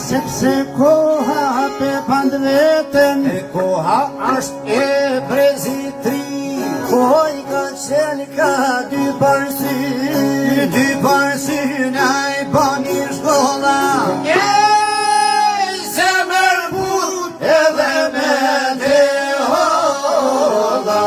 Sepse ko koha pe pandveten, e koha është e brezitri. Oj ka qenë ka dy parsy, Dy parsy naj bani shkolla. Zemër but edhe me deholla.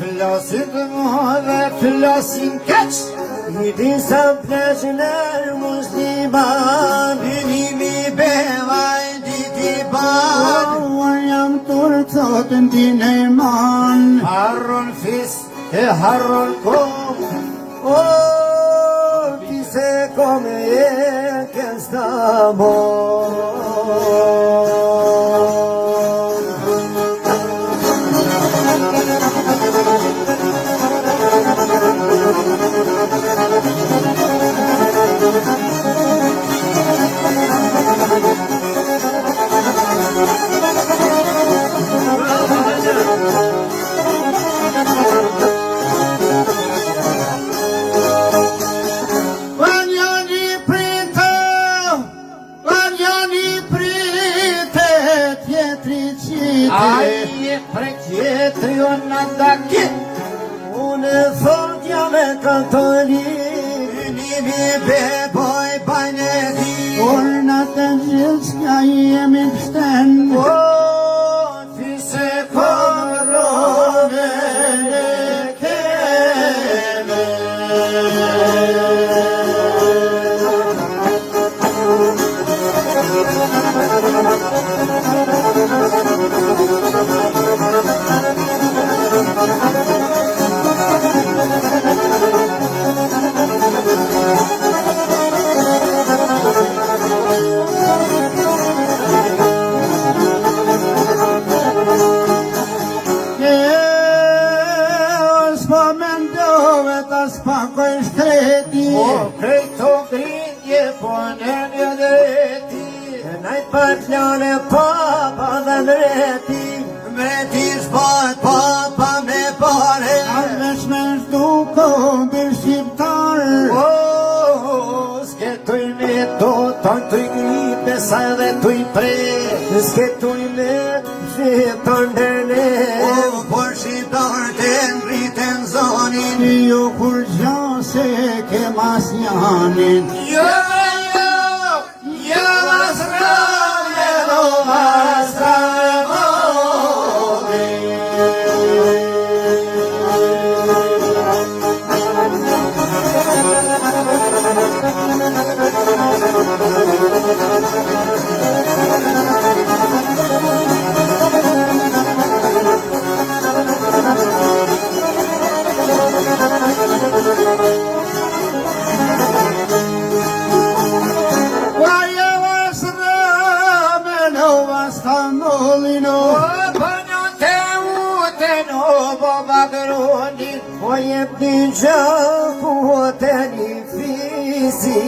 Flasit më dhe flasin keq. I disa pleshnër musliman, Vinimi bevaj diti ban. Uar jam turcotën ti nejman, Harron fis e harron kom. O, ti se kom e kësta bon. Aje prekjetri o në dakit. Unë thot jam e katolik, Vinimi beboj banedi. por në të gjithë s'ka jemi kështen. O, ti se kom rove e keme. Spakoj shkreti, O, krejto grinje po në një dreti. najt patlane papa dhe mreti, Mreti shpat papa me pare. Avesh me shdu kombi shqiptar, O, s'ketuj me do tonë tuj gripe sa edhe tuj pre. S'ketuj me shqiptar ndërne, O, por shqiptar të ngriten zonin. Jo kur gjase ke mas janin. Jo, masrave, do masrave. Po jep një gjaku o të një fizi.